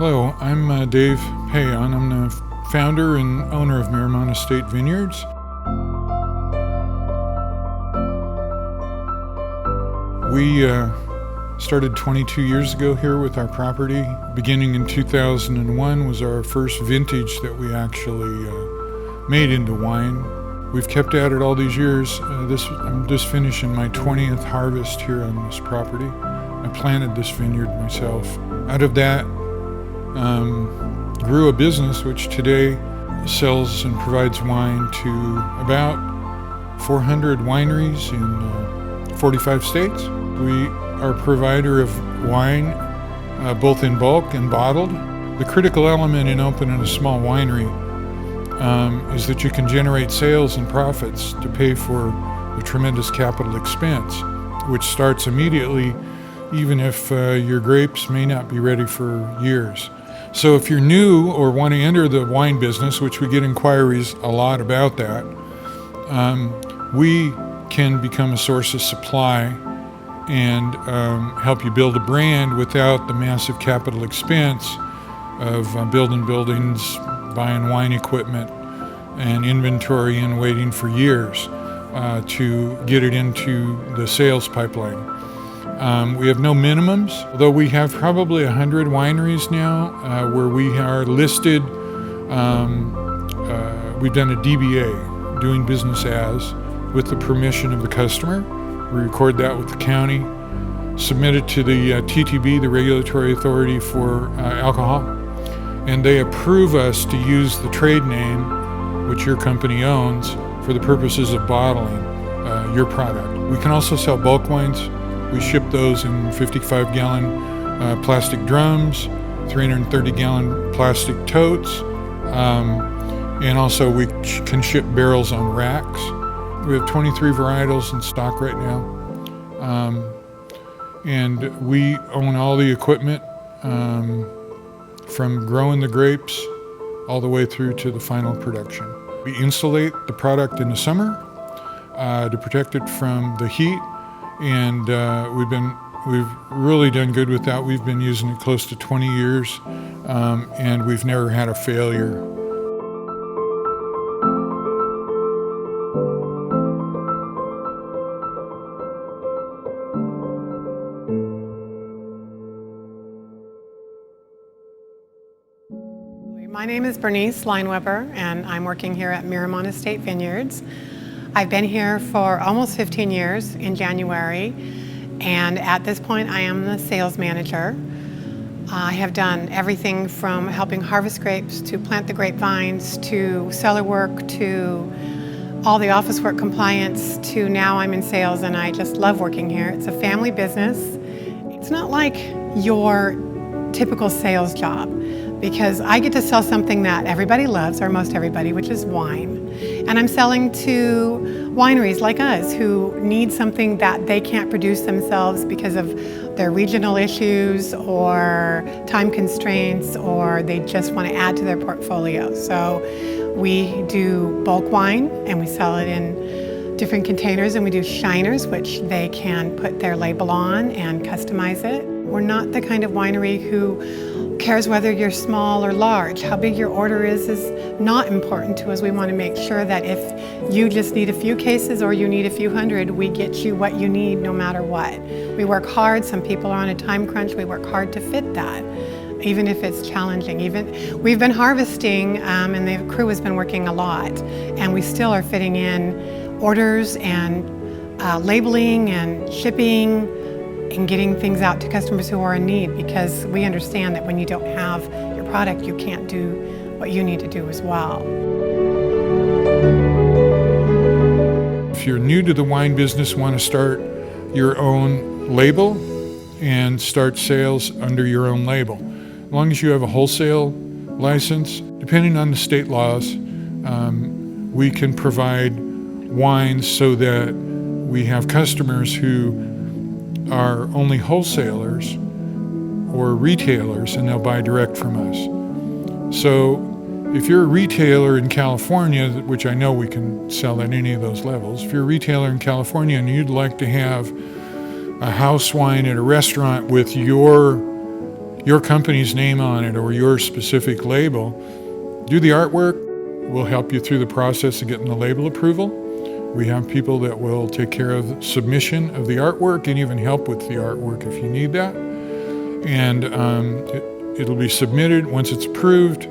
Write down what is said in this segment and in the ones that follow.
Hello, I'm Dave Payon. I'm the founder and owner of Miramont Estate Vineyards. We started 22 years ago here with our property. Beginning in 2001 was our first vintage that we actually made into wine. We've kept at it all these years. I'm just finishing my 20th harvest here on this property. I planted this vineyard myself. Out of that, grew a business which today sells and provides wine to about 400 wineries in 45 states. We are a provider of wine, both in bulk and bottled. The critical element in opening a small winery is that you can generate sales and profits to pay for the tremendous capital expense, which starts immediately even if your grapes may not be ready for years. So if you're new or want to enter the wine business, which we get inquiries a lot about that, we can become a source of supply and help you build a brand without the massive capital expense of building buildings, buying wine equipment and inventory and waiting for years to get it into the sales pipeline. We have no minimums, although we have probably 100 wineries now where we are listed. We've done a DBA, doing business as, with the permission of the customer. We record that with the county, submit it to the TTB, the regulatory authority for alcohol, and they approve us to use the trade name, which your company owns, for the purposes of bottling your product. We can also sell bulk wines. We ship those in 55-gallon plastic drums, 330-gallon plastic totes, and also we can ship barrels on racks. We have 23 varietals in stock right now, and we own all the equipment from growing the grapes all the way through to the final production. We insulate the product in the summer to protect it from the heat. And we've really done good with that. We've been using it close to 20 years, and we've never had a failure. My name is Bernice Lineweber, and I'm working here at Miramont Estate Vineyards. I've been here for almost 15 years in January, and at this point I am the sales manager. I have done everything from helping harvest grapes to plant the grapevines to cellar work to all the office work compliance to now I'm in sales, and I just love working here. It's a family business. It's not like your typical sales job, because I get to sell something that everybody loves, or most everybody, which is wine. And I'm selling to wineries like us who need something that they can't produce themselves because of their regional issues or time constraints, or they just want to add to their portfolio. So we do bulk wine and we sell it in different containers, and we do shiners, which they can put their label on and customize it. We're not the kind of winery who cares whether you're small or large. How big your order is not important to us. We want to make sure that if you just need a few cases or you need a few hundred, we get you what you need no matter what. We work hard. Some people are on a time crunch. We work hard to fit that, even if it's challenging. We've been harvesting, and the crew has been working a lot, and we still are fitting in orders and labeling and shipping and getting things out to customers who are in need, because we understand that when you don't have your product, you can't do what you need to do as well. If you're new to the wine business, want to start your own label and start sales under your own label. As long as you have a wholesale license, depending on the state laws, we can provide wines so that we have customers who are only wholesalers or retailers, and they'll buy direct from us. So if you're a retailer in California, which I know we can sell at any of those levels, if you're a retailer in California and you'd like to have a house wine at a restaurant with your your company's name on it or your specific label, do the artwork. We'll help you through the process of getting the label approval. We have people that will take care of submission of the artwork and even help with the artwork if you need that. And it'll be submitted. Once it's approved,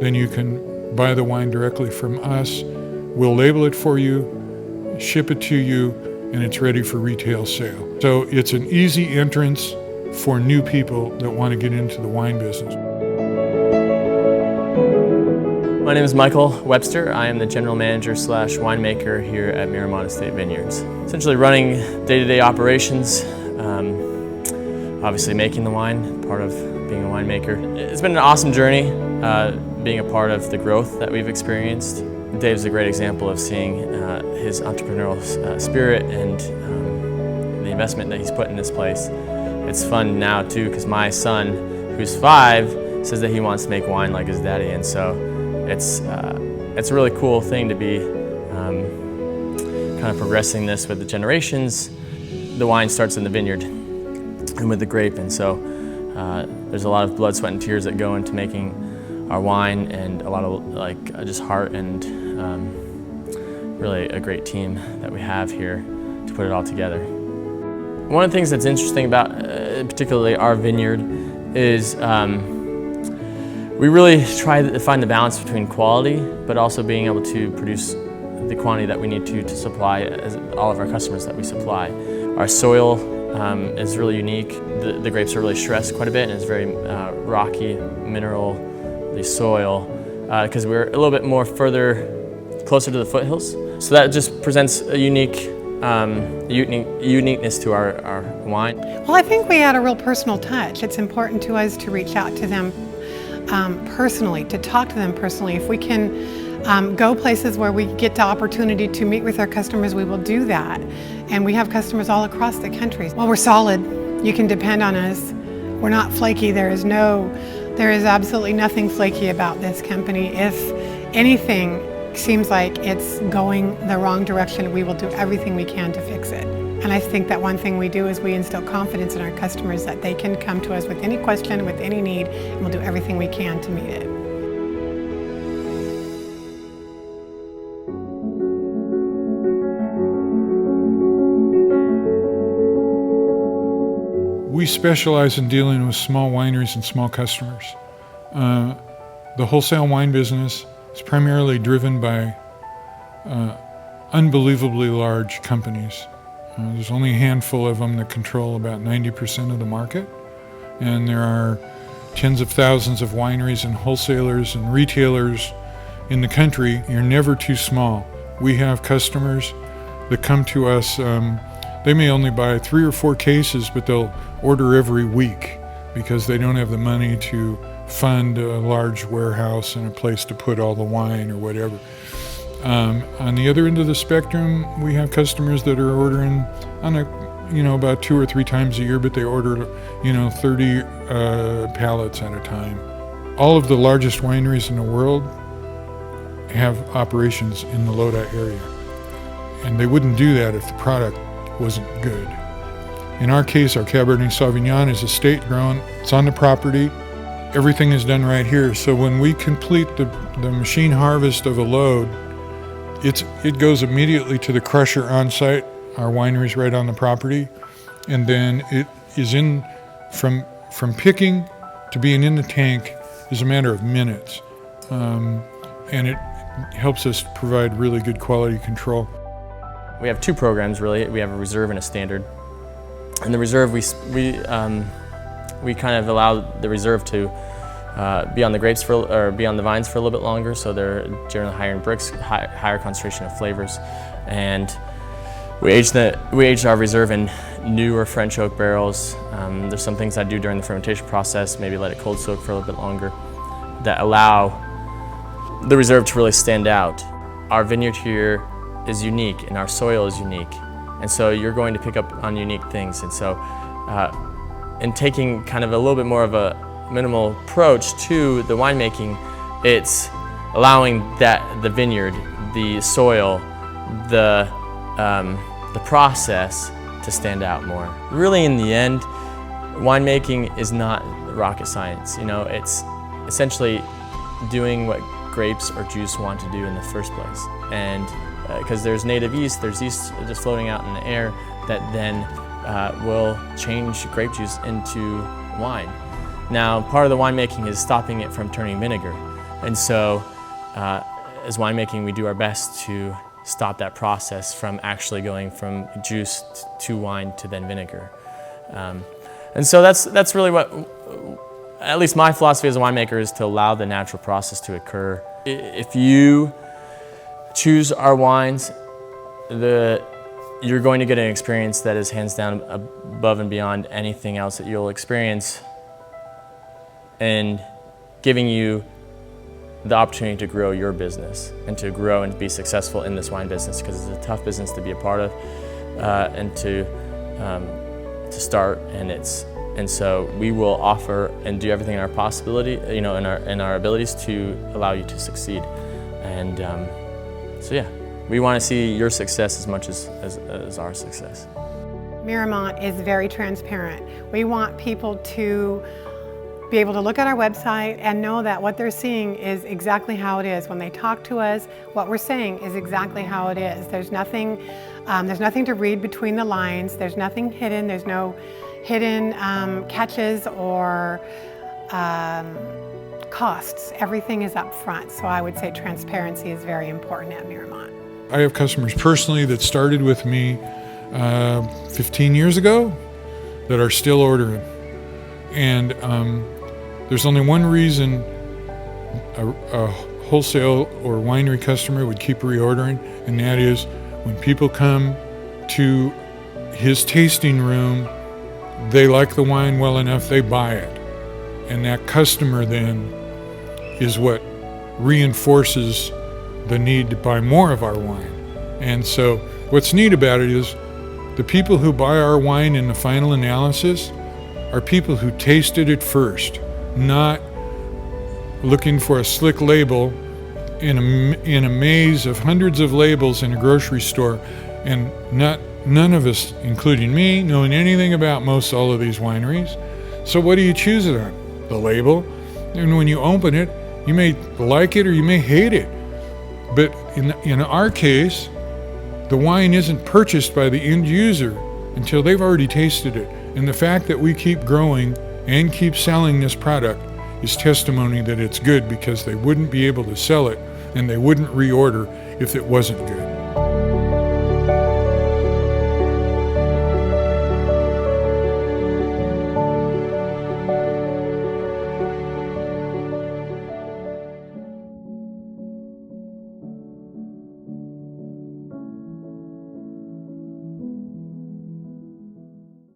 then you can buy the wine directly from us. We'll label it for you, ship it to you, and it's ready for retail sale. So it's an easy entrance for new people that want to get into the wine business. My name is Michael Webster. I am the general manager / winemaker here at Miramont Estate Vineyards. Essentially running day-to-day operations, obviously making the wine, part of being a winemaker. It's been an awesome journey, being a part of the growth that we've experienced. Dave's a great example of seeing his entrepreneurial spirit and the investment that he's put in this place. It's fun now too, because my son, who's 5, says that he wants to make wine like his daddy, and so it's a really cool thing to be kind of progressing this with the generations. The wine starts in the vineyard and with the grape, and so there's a lot of blood, sweat, and tears that go into making our wine, and a lot of just heart, and really a great team that we have here to put it all together. One of the things that's interesting about particularly our vineyard is we really try to find the balance between quality, but also being able to produce the quantity that we need to supply all of our customers that we supply. Our soil is really unique. The grapes are really stressed quite a bit, and it's very rocky, mineral soil, because we're a little bit more closer to the foothills. So that just presents a uniqueness to our wine. Well, I think we add a real personal touch. It's important to us to reach out to them personally, to talk to them personally. If we can go places where we get the opportunity to meet with our customers, we will do that. And we have customers all across the country. Well, we're solid. You can depend on us. We're not flaky. There is absolutely nothing flaky about this company. If anything seems like it's going the wrong direction, we will do everything we can to fix it. And I think that one thing we do is we instill confidence in our customers that they can come to us with any question, with any need, and we'll do everything we can to meet it. We specialize in dealing with small wineries and small customers. The wholesale wine business is primarily driven by unbelievably large companies. There's only a handful of them that control about 90% of the market, and there are tens of thousands of wineries and wholesalers and retailers in the country. You're never too small. We have customers that come to us. They may only buy 3 or 4 cases, but they'll order every week because they don't have the money to fund a large warehouse and a place to put all the wine or whatever. On the other end of the spectrum, we have customers that are ordering on about 2 or 3 times a year, but they order 30 pallets at a time. All of the largest wineries in the world have operations in the Lodi area, and they wouldn't do that if the product wasn't good. In our case, our Cabernet Sauvignon is estate grown. It's on the property. Everything is done right here. So when we complete the machine harvest of a load, it goes immediately to the crusher on site. Our winery's right on the property, and then it is in from picking to being in the tank is a matter of minutes, and it helps us provide really good quality control. We have 2 programs really. We have a reserve and a standard. In the reserve, we kind of allow the reserve to be on the grapes or be on the vines for a little bit longer, so they're generally higher in bricks, higher concentration of flavors, and we aged our reserve in newer French oak barrels. There's some things I do during the fermentation process, maybe let it cold soak for a little bit longer, that allow the reserve to really stand out. Our vineyard here is unique, and our soil is unique, and so you're going to pick up on unique things. And so in taking kind of a little bit more of a minimal approach to the winemaking, it's allowing the vineyard, the soil, the process to stand out more. Really, in the end, winemaking is not rocket science. You know, it's essentially doing what grapes or juice want to do in the first place. And because there's native yeast, there's yeast just floating out in the air that then will change grape juice into wine. Now, part of the winemaking is stopping it from turning vinegar. And so, as winemaking, we do our best to stop that process from actually going from juice to wine to then vinegar. And so that's really what, at least my philosophy as a winemaker, is to allow the natural process to occur. If you choose our wines, you're going to get an experience that is hands down above and beyond anything else that you'll experience, and giving you the opportunity to grow your business and to grow and be successful in this wine business, because it's a tough business to be a part of and to start. And so we will offer and do everything in our possibility, you know, in our abilities to allow you to succeed. And so yeah, we want to see your success as much as our success. Miramont is very transparent. We want people to be able to look at our website and know that what they're seeing is exactly how it is. When they talk to us, what we're saying is exactly how it is. There's nothing to read between the lines. There's nothing hidden. There's no hidden catches or costs. Everything is up front. So I would say transparency is very important at Miramont. I have customers personally that started with me 15 years ago that are still ordering. And there's only one reason a wholesale or winery customer would keep reordering, and that is when people come to his tasting room, they like the wine well enough, they buy it. And that customer then is what reinforces the need to buy more of our wine. And so what's neat about it is the people who buy our wine in the final analysis are people who tasted it first, not looking for a slick label in a maze of hundreds of labels in a grocery store, and none of us, including me, knowing anything about most all of these wineries. So what do you choose it on? The label. And when you open it, you may like it or you may hate it. But in our case, the wine isn't purchased by the end user until they've already tasted it. And the fact that we keep growing and keep selling this product is testimony that it's good, because they wouldn't be able to sell it and they wouldn't reorder if it wasn't good.